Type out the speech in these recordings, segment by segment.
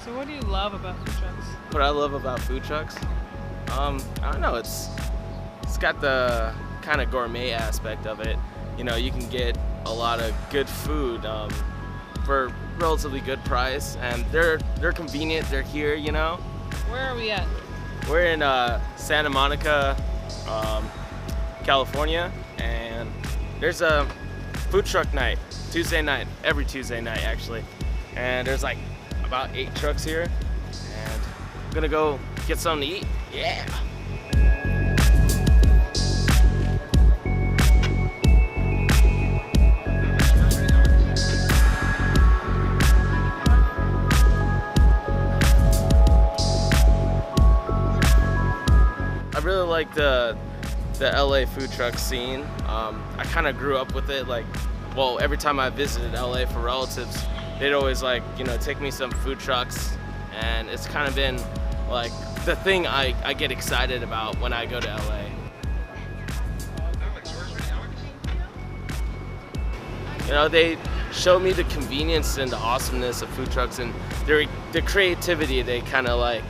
So what do you love about food trucks? What I love about food trucks, I don't know. It's got the kind of gourmet aspect of it. You know, you can get a lot of good food for relatively good price, and they're convenient. They're here, you know. Where are we at? We're in Santa Monica, California, and there's a food truck night, Tuesday night, every Tuesday night actually. And there's like about 8 trucks here, and I'm gonna go get something to eat. Yeah. I really like the LA food truck scene. I kind of grew up with it. Like, well, every time I visited LA for relatives, they'd always take me some food trucks, and it's kind of been like the thing I get excited about when I go to LA. You know, they show me the convenience and the awesomeness of food trucks, and the creativity they kind of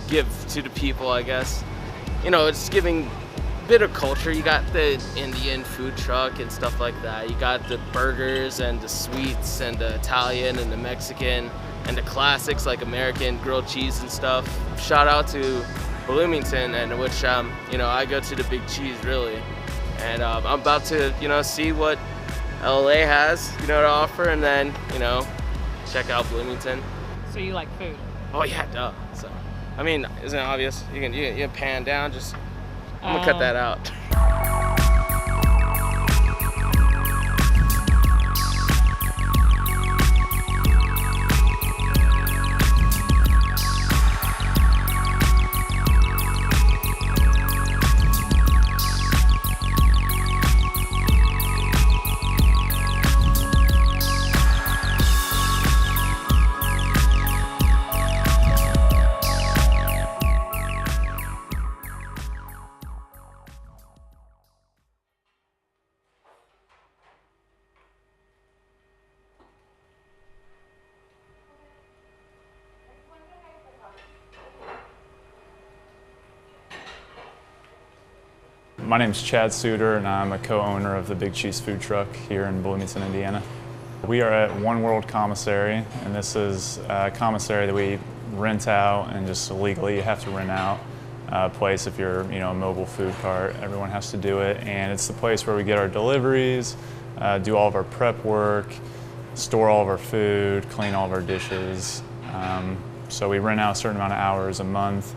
give to the people, I guess. You know, it's giving a bit of culture. You got the Indian food truck and stuff like that. You got the burgers and the sweets and the Italian and the Mexican and the classics like American grilled cheese and stuff. Shout out to Bloomington, and which I go to the Big Cheese really. And I'm about to see what LA has to offer, and then check out Bloomington. So you like food? Oh yeah, duh. So I mean, isn't it obvious? You can pan down. I'm gonna cut that out. My name's Chad Suter, and I'm a co-owner of the Big Cheese food truck here in Bloomington, Indiana. We are at One World Commissary, and this is a commissary that we rent out, and just legally you have to rent out a place if you're a mobile food cart. Everyone has to do it, and it's the place where we get our deliveries, do all of our prep work, store all of our food, clean all of our dishes. So we rent out a certain amount of hours a month.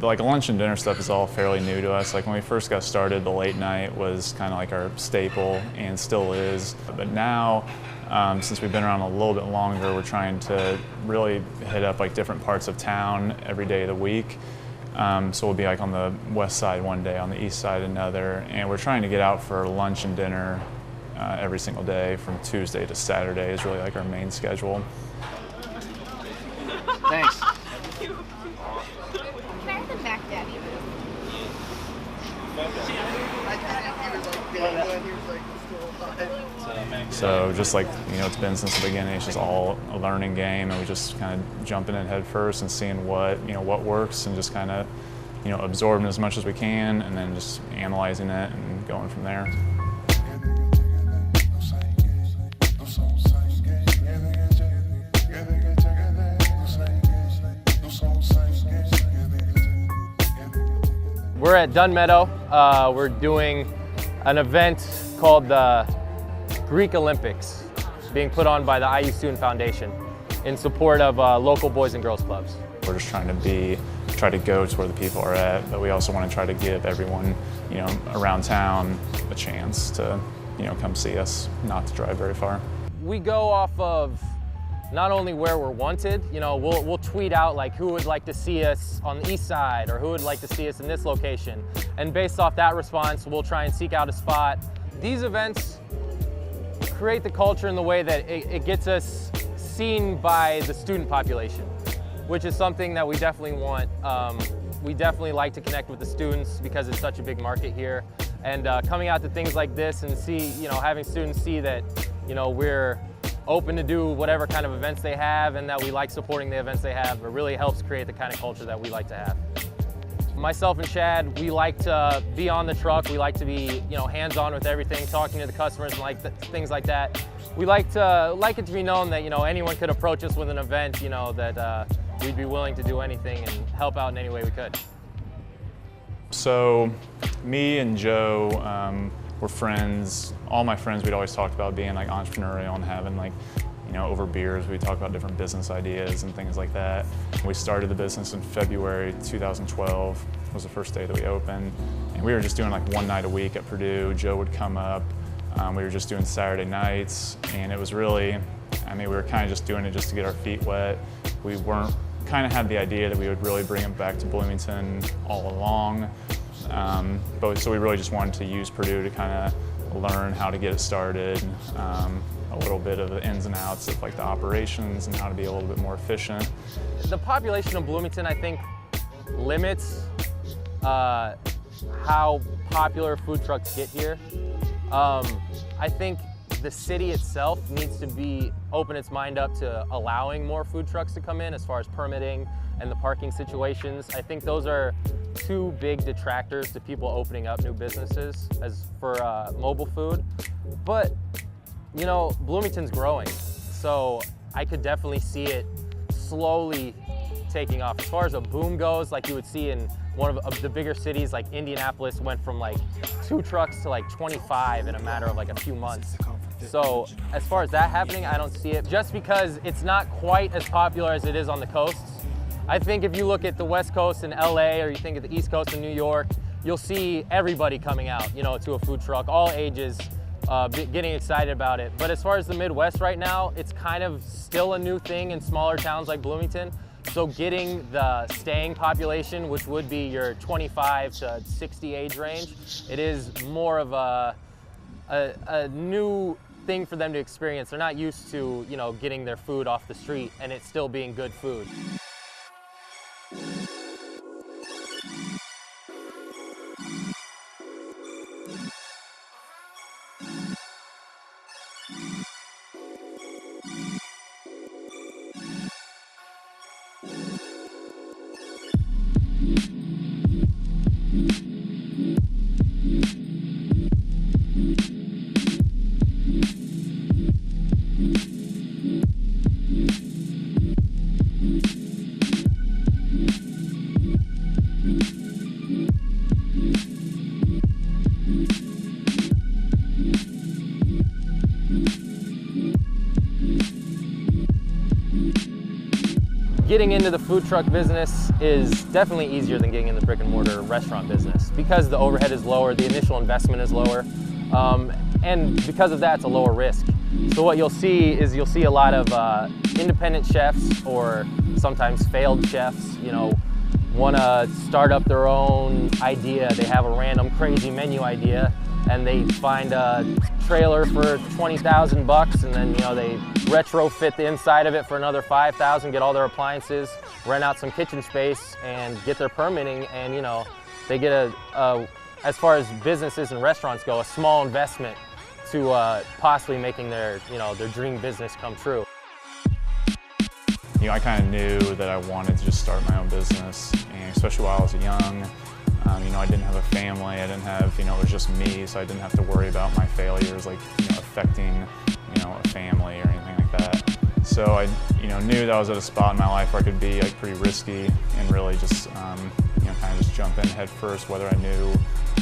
Like lunch and dinner stuff is all fairly new to us. Like when we first got started, the late night was kind of like our staple, and still is. But now, since we've been around a little bit longer, we're trying to really hit up like different parts of town every day of the week. So we'll be like on the west side one day, on the east side another, and we're trying to get out for lunch and dinner every single day from Tuesday to Saturday is really like our main schedule. Thanks. Back Daddy. So just like it's been since the beginning, it's just all a learning game, and we just kind of jumping in head first and seeing what what works, and just kind of absorbing as much as we can, and then just analyzing it and going from there. We're at Dunn Meadow. We're doing an event called the Greek Olympics, being put on by the IU Student Foundation in support of local Boys and Girls Clubs. We're just trying to go to where the people are at, but we also want to try to give everyone, around town a chance to, come see us, not to drive very far. We go off of not only where we're wanted, we'll tweet out like who would like to see us on the east side, or who would like to see us in this location. And based off that response, we'll try and seek out a spot. These events create the culture in the way that it gets us seen by the student population, which is something that we definitely want. We definitely like to connect with the students because it's such a big market here. And coming out to things like this and having students see that, we're open to do whatever kind of events they have, and that we like supporting the events they have. It really helps create the kind of culture that we like to have. Myself and Chad, we like to be on the truck. We like to be, hands-on with everything, talking to the customers and things like that. We like it to be known that, anyone could approach us with an event, that we'd be willing to do anything and help out in any way we could. So me and Joe were friends. All my friends, we'd always talked about being like entrepreneurial and having over beers, we talk about different business ideas and things like that. We started the business in February 2012, was the first day that we opened. And we were just doing like one night a week at Purdue. Joe would come up. We were just doing Saturday nights, and it was really, we were kind of just doing it just to get our feet wet. We kind of had the idea that we would really bring it back to Bloomington all along. So we really just wanted to use Purdue to kind of learn how to get it started, a little bit of the ins and outs of like the operations and how to be a little bit more efficient. The population of Bloomington, I think, limits how popular food trucks get here. I think the city itself needs to open its mind up to allowing more food trucks to come in as far as permitting and the parking situations. I think those are two big detractors to people opening up new businesses as for mobile food. But Bloomington's growing, so I could definitely see it slowly taking off. As far as a boom goes, like you would see in one of the bigger cities, like Indianapolis went from like 2 trucks to like 25 in a matter of like a few months. So as far as that happening, I don't see it, just because it's not quite as popular as it is on the coasts. I think if you look at the West Coast in LA, or you think of the East Coast in New York, you'll see everybody coming out, to a food truck, all ages, getting excited about it. But as far as the Midwest right now, it's kind of still a new thing in smaller towns like Bloomington. So getting the staying population, which would be your 25 to 60 age range, it is more of a new thing for them to experience. They're not used to, getting their food off the street and it still being good food. Getting into the food truck business is definitely easier than getting in the brick and mortar restaurant business, because the overhead is lower, the initial investment is lower, and because of that, it's a lower risk. So what you'll see is a lot of independent chefs, or sometimes failed chefs, want to start up their own idea. They have a random crazy menu idea, and they find a trailer for 20,000 bucks, and then they retrofit the inside of it for another 5,000, get all their appliances, rent out some kitchen space, and get their permitting, and they get as far as businesses and restaurants go, a small investment to possibly making their their dream business come true. I kind of knew that I wanted to just start my own business, and especially while I was young. I didn't have a family, I didn't have, it was just me, so I didn't have to worry about my failures, like, affecting, a family or anything like that. So I, knew that I was at a spot in my life where I could be, like, pretty risky and really just, kind of just jump in head first, whether I knew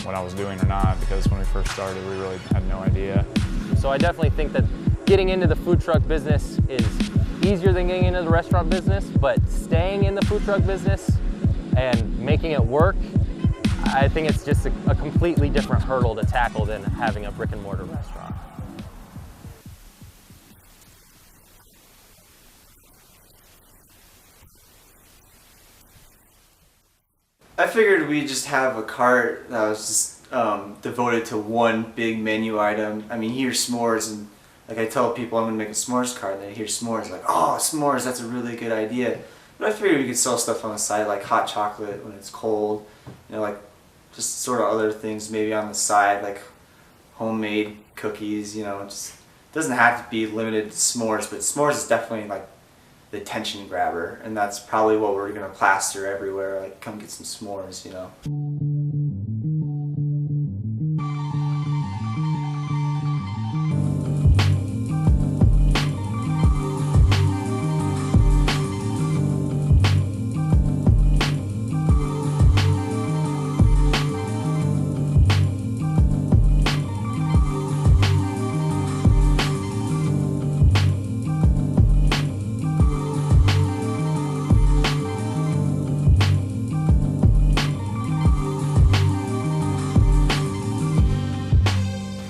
what I was doing or not, because when we first started, we really had no idea. So I definitely think that getting into the food truck business is easier than getting into the restaurant business, but staying in the food truck business and making it work, I think it's just a completely different hurdle to tackle than having a brick and mortar restaurant. I figured we'd just have a cart that was just devoted to one big menu item. Here's s'mores, and like I tell people I'm gonna make a s'mores cart, and they hear s'mores, like, oh, s'mores, that's a really good idea. But I figured we could sell stuff on the side, like hot chocolate when it's cold, like just sort of other things maybe on the side, like homemade cookies, just doesn't have to be limited to s'mores, but s'mores is definitely like the attention grabber, and that's probably what we're gonna plaster everywhere. Like, come get some s'mores, you know.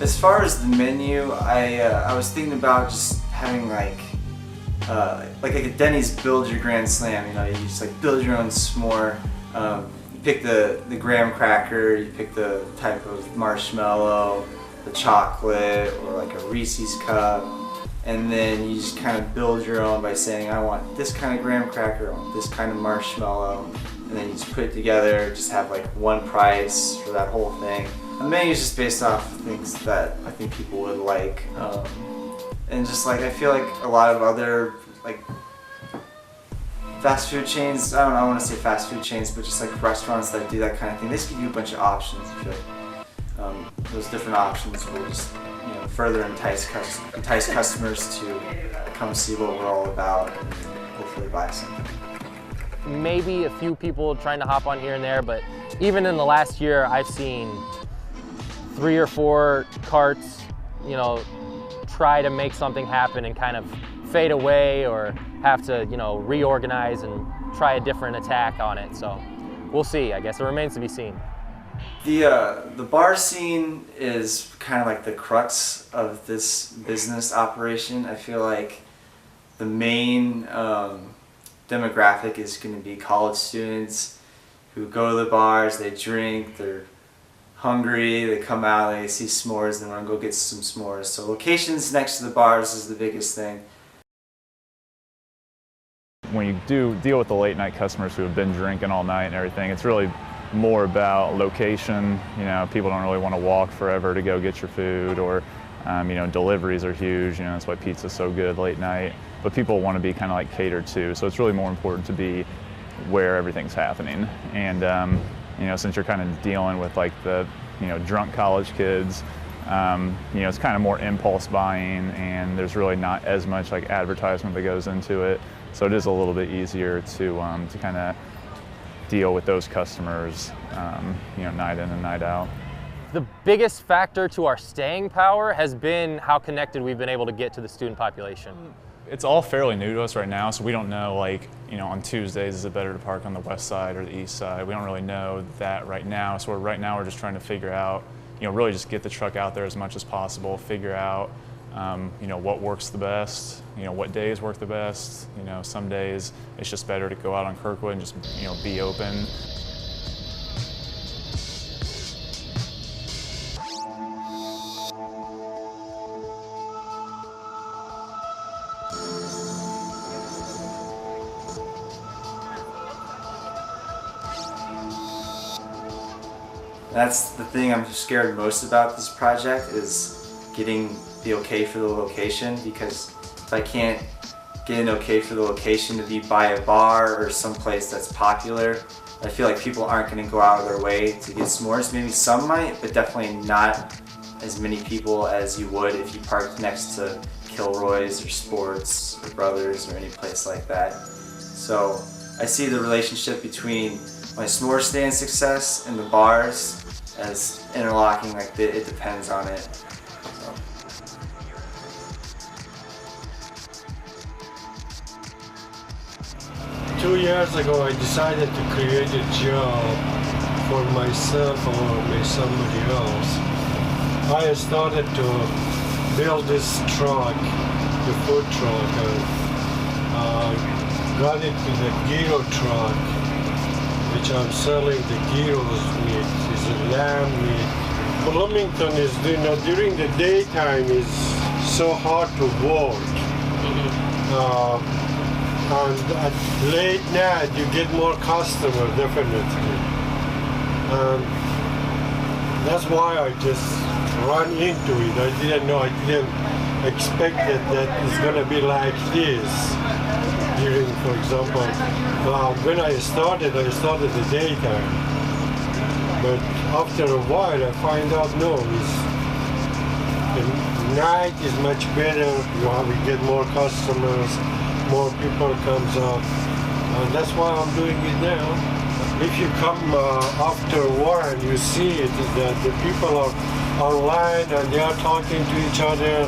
As far as the menu, I was thinking about just having like a Denny's Build Your Grand Slam. You know, you just like build your own s'more. You pick the graham cracker, you pick the type of marshmallow, the chocolate, or like a Reese's cup, and then you just kind of build your own by saying, I want this kind of graham cracker, I want this kind of marshmallow, and then you just put it together. Just have like one price for that whole thing. The menu is just based off things that I think people would like, and just like I feel like a lot of other like fast food chains, I don't want to say fast food chains, but just like restaurants that do that kind of thing, they just give you a bunch of options. I feel like those different options will just, you know, further entice customers to come see what we're all about and hopefully buy something. Maybe a few people trying to hop on here and there, but even in the last year, I've seen 3 or 4 carts, you know, try to make something happen and kind of fade away or have to, you know, reorganize and try a different attack on it. So we'll see. I guess it remains to be seen. The bar scene is kind of like the crux of this business operation. I feel like the main demographic is going to be college students who go to the bars, they drink, they're hungry, they come out, they see s'mores, and they want to go get some s'mores. So locations next to the bars is the biggest thing. When you do deal with the late night customers who have been drinking all night and everything, it's really more about location. You know, people don't really want to walk forever to go get your food, or you know, deliveries are huge. You know, that's why pizza's so good late night. But people want to be kind of like catered to, so it's really more important to be where everything's happening. And you know, since you're kind of dealing with like the, you know, drunk college kids, you know, it's kind of more impulse buying, and there's really not as much like advertisement that goes into it. So it is a little bit easier to kind of deal with those customers, you know, night in and night out. The biggest factor to our staying power has been how connected we've been able to get to the student population. It's all fairly new to us right now, so we don't know, like, you know, on Tuesdays is it better to park on the west side or the east side. We don't really know that right now. So right now we're just trying to figure out, you know, really just get the truck out there as much as possible, figure out, you know, what works the best, you know, what days work the best. You know, some days it's just better to go out on Kirkwood and just, you know, be open. That's the thing I'm scared most about this project, is getting the okay for the location, because if I can't get an okay for the location to be by a bar or someplace that's popular, I feel like people aren't going to go out of their way to get s'mores. Maybe some might, but definitely not as many people as you would if you parked next to Kilroy's or Sports or Brothers or any place like that. So I see the relationship between my s'more stand success and the bars as interlocking, like it depends on it. So. Two years ago I decided to create a job for myself or somebody else. I started to build this truck, the food truck, and got it to the gyro truck, which I'm selling the gyros meat. It's a lamb meat. Bloomington is, you know, during the daytime is so hard to work. And at late night you get more customers, definitely. And that's why I just ran into it. I didn't know, I didn't expected that it's gonna be like this during, for example, when I started the daytime. But after a while, I find out no, the night is much better. We get more customers, more people comes up, and that's why I'm doing it now. If you come after one, you see it that the people are online and they are talking to each other.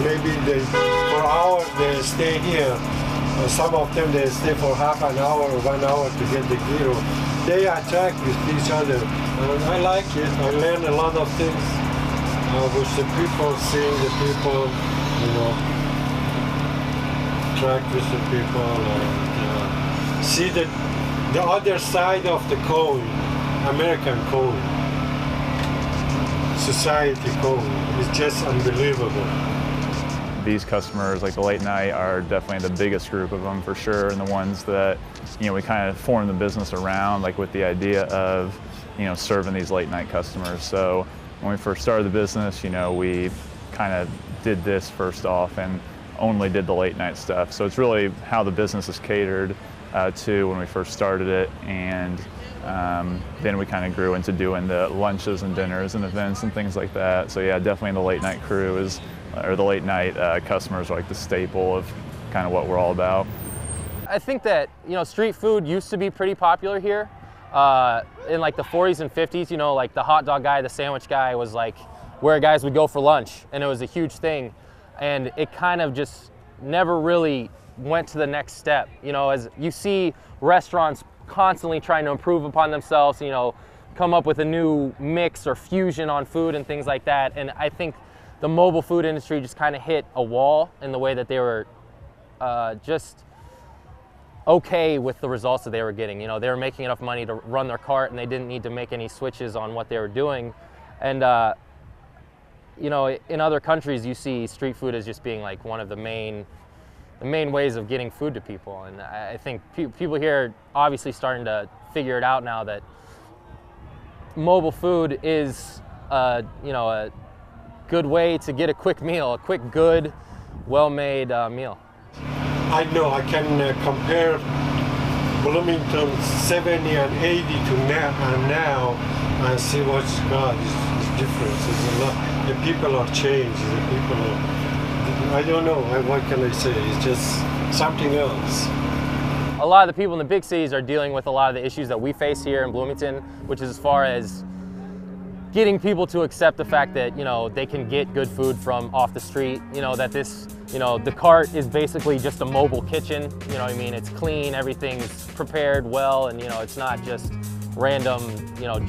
Maybe for hours they stay here. Some of them they stay for half an hour or 1 hour to get the gyro. They interact with each other, and I like it. I learn a lot of things with the people, seeing the people, interact with the people, and see the other side of the coin, American coin, society coin, is just unbelievable. These customers, like the late night, are definitely the biggest group of them for sure, and the ones that we kind of form the business around, like with the idea of serving these late night customers. So when we first started the business, we kind of did this first off and only did the late night stuff. So it's really how the business is catered to when we first started it, and then we kind of grew into doing the lunches and dinners and events and things like that. So yeah, definitely the late night crew or the late night customers are like the staple of kind of what we're all about. I think that street food used to be pretty popular here in like the 40s and 50s. Like the hot dog guy, the sandwich guy was like where guys would go for lunch, and it was a huge thing. And it kind of just never really went to the next step. As you see restaurants constantly trying to improve upon themselves, come up with a new mix or fusion on food and things like that. And I think the mobile food industry just kind of hit a wall in the way that they were just okay with the results that they were getting. They were making enough money to run their cart, and they didn't need to make any switches on what they were doing. And in other countries, you see street food as just being like one of the main ways of getting food to people. And I think people here are obviously starting to figure it out now that mobile food is a good way to get a quick meal, a quick, good, well-made meal. I know I can compare Bloomington 70 and 80 to now and see what's got is difference. There's a lot. The people are changed. The people are, I don't know. What can I say? It's just something else. A lot of the people in the big cities are dealing with a lot of the issues that we face here in Bloomington, which is as far as getting people to accept the fact that they can get good food from off the street. That this the cart is basically just a mobile kitchen. It's clean, everything's prepared well, and it's not just random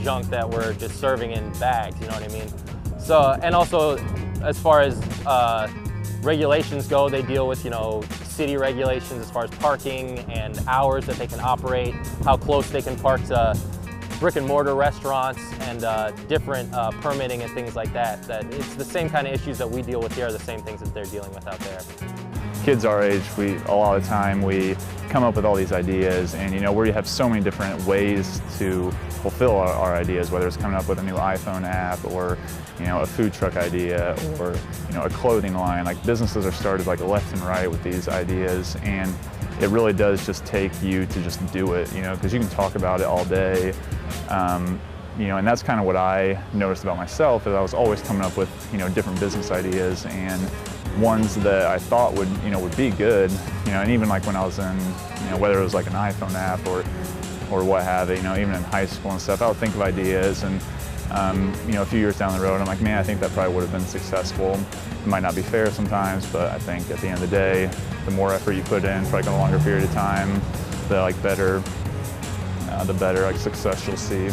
junk that we're just serving in bags. So, and also as far as regulations go, they deal with city regulations as far as parking and hours that they can operate, how close they can park to brick and mortar restaurants, and different permitting and things like that. That it's the same kind of issues that we deal with here are the same things that they're dealing with out there. Kids our age, a lot of the time we come up with all these ideas, and we have so many different ways to fulfill our ideas, whether it's coming up with a new iPhone app or a food truck idea or a clothing line. Like businesses are started like left and right with these ideas, and it really does just take you to just do it, because you can talk about it all day. And that's kind of what I noticed about myself, is I was always coming up with different business ideas, and ones that I thought would be good, and even like when I was in, whether it was like an iPhone app or what have you, even in high school and stuff, I would think of ideas, and a few years down the road, I'm like, man, I think that probably would have been successful. It might not be fair sometimes, but I think at the end of the day, the more effort you put in for like a longer period of time, the better success you'll see.